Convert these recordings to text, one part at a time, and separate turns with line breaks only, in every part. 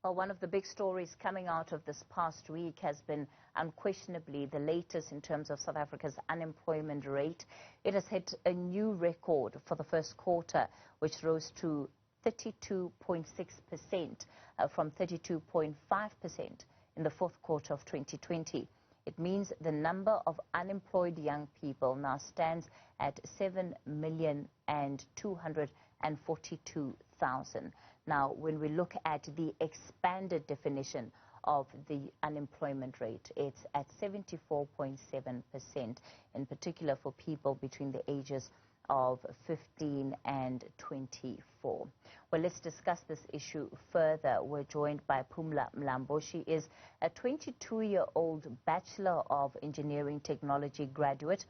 Well, one of the big stories coming out of this past week has been unquestionably the latest in terms of South Africa's unemployment rate. It has hit a new record for the first quarter, which rose to 32.6% from 32.5% in the fourth quarter of 2020. It means the number of unemployed young people now stands at 7,242,000. Now, when we look at the expanded definition of the unemployment rate, it's at 74.7%, in particular for people between the ages of 15 and 24. Well, let's discuss this issue further. We're joined by Phumla Mlambo. She is a 22-year-old Bachelor of Engineering Technology graduate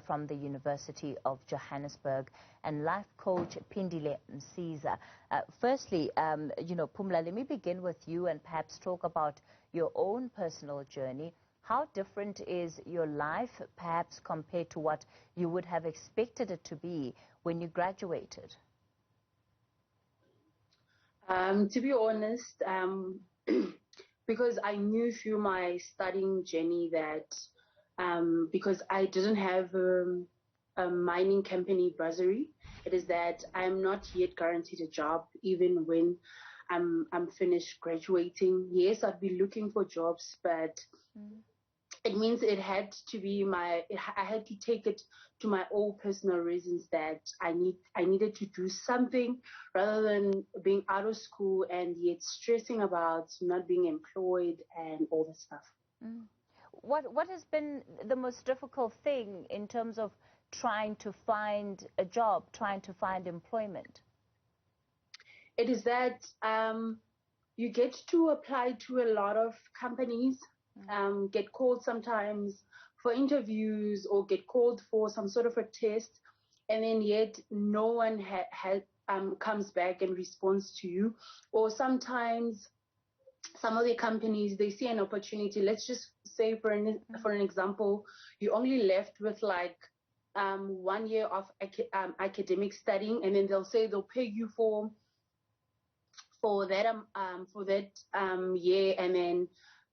from the University of Johannesburg, and life coach Phindile Msiza. Firstly, Phumla, let me begin with you and perhaps talk about your own personal journey. How different is your life, perhaps, compared to what you would have expected it to be when you graduated?
To be honest, because I knew through my studying journey that because I didn't have a mining company bursary, it is that I'm not yet guaranteed a job even when I'm finished graduating. Yes, I'd be looking for jobs, but it means it had to be I had to take it to my own personal reasons that I needed to do something rather than being out of school and yet stressing about not being employed and all that stuff.
What has been the most difficult thing in terms of trying to find a job, trying to find employment?
It is that you get to apply to a lot of companies, get called sometimes for interviews or get called for some sort of a test, and then yet no one comes back and responds to you. Or sometimes some of the companies, they see an opportunity. Let's just say for an example, you only left with like 1 year of academic studying, and then they'll say they'll pay you for that year, and then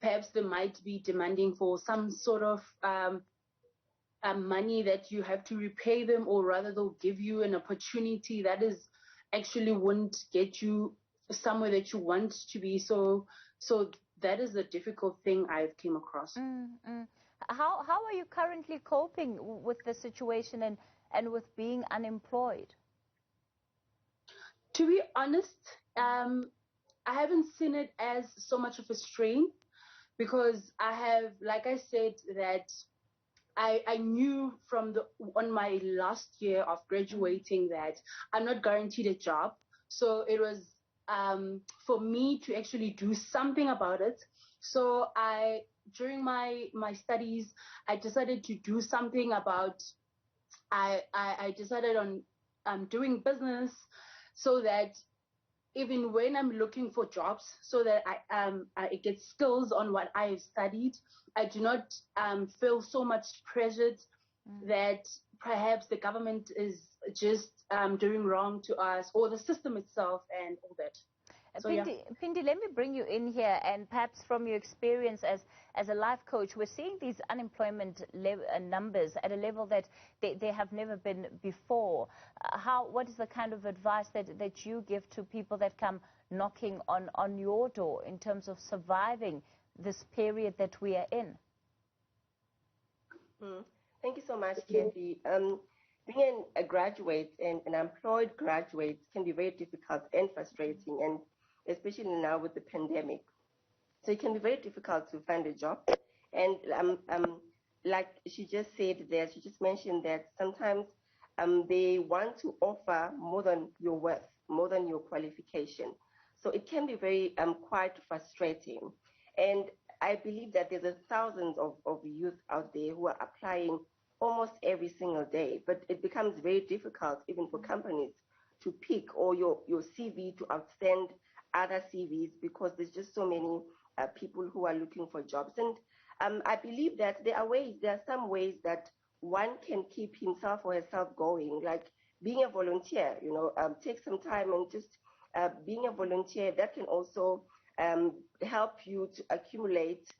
perhaps they might be demanding for some sort of money that you have to repay them, or rather they'll give you an opportunity that is actually won't get you somewhere that you want to be. So that is a difficult thing I've came across.
How are you currently coping with the situation and with being unemployed?
To be honest, I haven't seen it as so much of a strain, because I have, like I said, that I knew on my last year of graduating that I'm not guaranteed a job. So it was for me to actually do something about it. So during my studies, I decided to do something about, I decided on doing business, so that even when I'm looking for jobs, so that I get skills on what I have studied, I do not feel so much pressured that perhaps the government is just doing wrong to us, or the system itself and all that. So,
Phindi, let me bring you in here, and perhaps from your experience as a life coach, we're seeing these unemployment numbers at a level that they have never been before. What is the kind of advice that you give to people that come knocking on your door in terms of surviving this period that we are in?
Thank you so much, Kathy. Being a graduate and an employed graduate can be very difficult and frustrating, and especially now with the pandemic. So it can be very difficult to find a job. And like she just said there, she just mentioned that sometimes they want to offer more than your worth, more than your qualification. So it can be very quite frustrating. And I believe that there's thousands of youth out there who are applying almost every single day, but it becomes very difficult even for companies to pick, or your CV to outstand other CVs, because there's just so many people who are looking for jobs. And I believe that there are some ways that one can keep himself or herself going, like being a volunteer, take some time and just being a volunteer. That can also help you to accumulate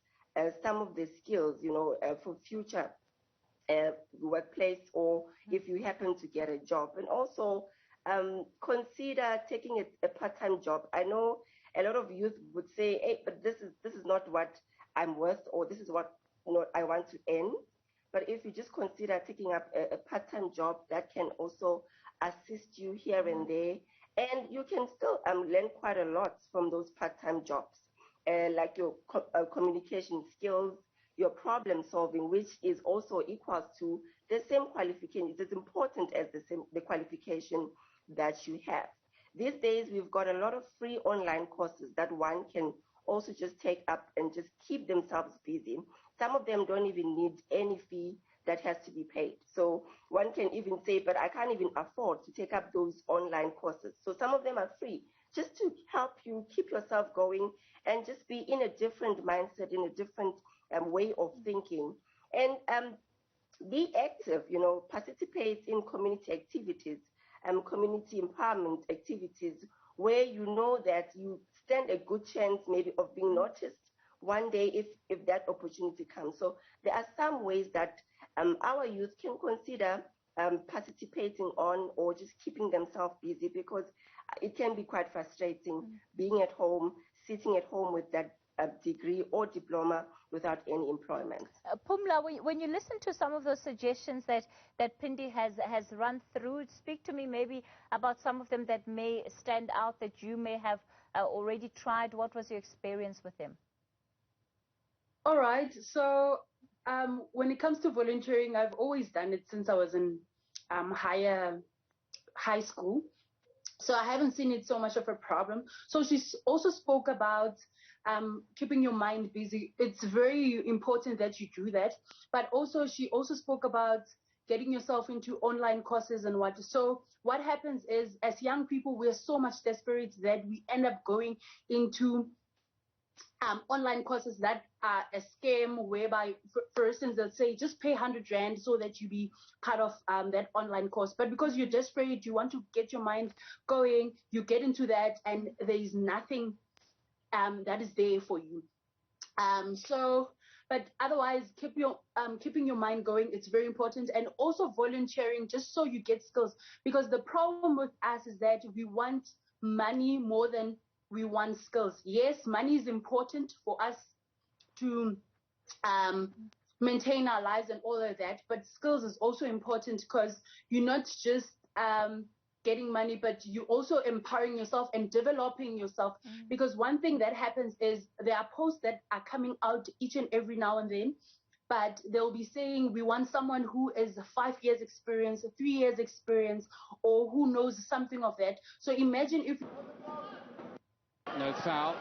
some of the skills, for future workplace, or if you happen to get a job. And also consider taking a part-time job. I know a lot of youth would say, hey, but this is not what I'm worth, or this is what I want to earn. But if you just consider taking up a part-time job, that can also assist you here and there, and you can still learn quite a lot from those part-time jobs, like your communication skills, your problem solving, which is also equals to the same qualification. It's as important as the qualification that you have. These days, we've got a lot of free online courses that one can also just take up and just keep themselves busy. Some of them don't even need any fee that has to be paid. So one can even say, but I can't even afford to take up those online courses. So some of them are free, just to help you keep yourself going and just be in a different mindset, in a different way of thinking. And be active, participate in community activities, community empowerment activities, where you know that you stand a good chance maybe of being noticed one day if that opportunity comes. So there are some ways that our youth can consider participating on, or just keeping themselves busy, because it can be quite frustrating being at home, sitting at home with that degree or diploma without any employment.
Pumla, when you listen to some of those suggestions that Pindi has run through, speak to me maybe about some of them that may stand out, that you may have already tried. What was your experience with them?
All right. So when it comes to volunteering, I've always done it since I was in high school. So I haven't seen it so much of a problem. So she also spoke about keeping your mind busy. It's very important that you do that. But also she also spoke about getting yourself into online courses and what. So what happens is, as young people, we're so much desperate that we end up going into online courses that are a scam, whereby, for instance, they'll say just pay 100 Rand so that you be part of that online course. But because you're desperate, you want to get your mind going, you get into that, and there is nothing that is there for you. But otherwise, keeping your mind going, it's very important. And also volunteering, just so you get skills. Because the problem with us is that we want money more than we want skills. Yes, money is important for us to maintain our lives and all of that, but skills is also important, because you're not just getting money, but you also empowering yourself and developing yourself. Because one thing that happens is there are posts that are coming out each and every now and then, but they'll be saying we want someone who is 5 years experience, 3 years experience, or who knows something of that. So imagine if
no foul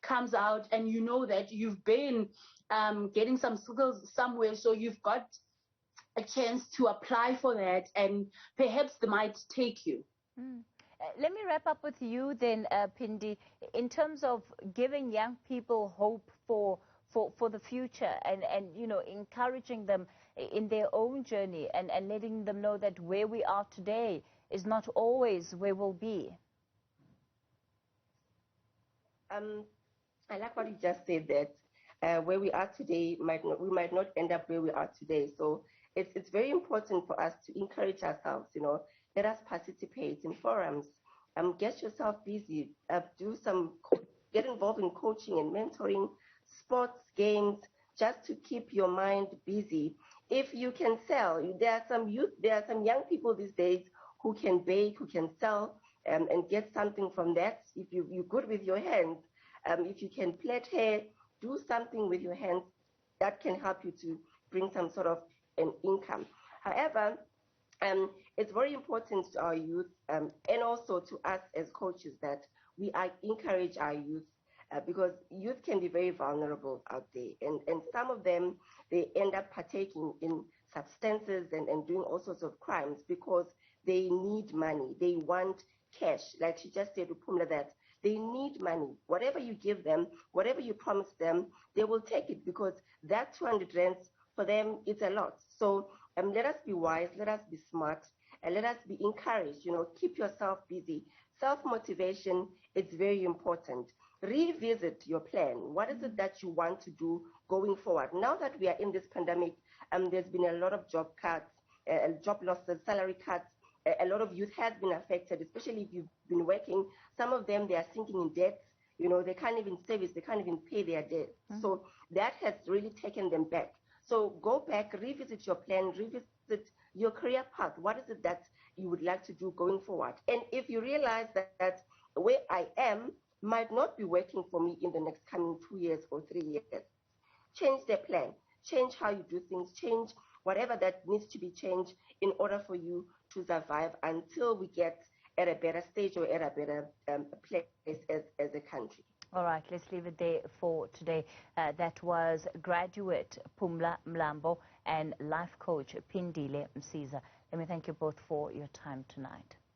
comes out and you know that you've been getting some skills somewhere, so you've got a chance to apply for that, and perhaps they might take you.
Let me wrap up with you then, Pindi, in terms of giving young people hope for the future, and encouraging them in their own journey, and letting them know that where we are today is not always where we'll be.
I like what you just said, that where we are today we might not end up where we are today. So it's very important for us to encourage ourselves. Let us participate in forums. Get yourself busy. Get involved in coaching and mentoring, sports, games, just to keep your mind busy. If you can sell, there are some young people these days who can bake, who can sell, and get something from that. If you're good with your hands, if you can plait hair, do something with your hands, that can help you to bring some sort of an income. However, it's very important to our youth, and also to us as coaches, that we encourage our youth, because youth can be very vulnerable out there, and some of them, they end up partaking in substances and doing all sorts of crimes because they need money. They want cash. Like she just said to Pumla, that they need money. Whatever you give them, whatever you promise them, they will take it, because that 200 rands for them, it's a lot. So let us be wise, let us be smart, and let us be encouraged. Keep yourself busy. Self-motivation is very important. revisit your plan. What is it that you want to do going forward? Now that we are in this pandemic, there's been a lot of job cuts, job losses, salary cuts. A lot of youth has been affected, especially if you've been working. Some of them, they are sinking in debt. You know, they can't even service, they can't even pay their debt. So that has really taken them back. So go back, revisit your plan, revisit your career path. What is it that you would like to do going forward? And if you realize that where I am might not be working for me in the next coming 2 years or 3 years, change the plan, change how you do things, change whatever that needs to be changed in order for you to survive until we get at a better stage or at a better place as a country.
All right, let's leave it there for today. That was graduate Phumla Mlambo and life coach Phindile Msiza. Let me thank you both for your time tonight.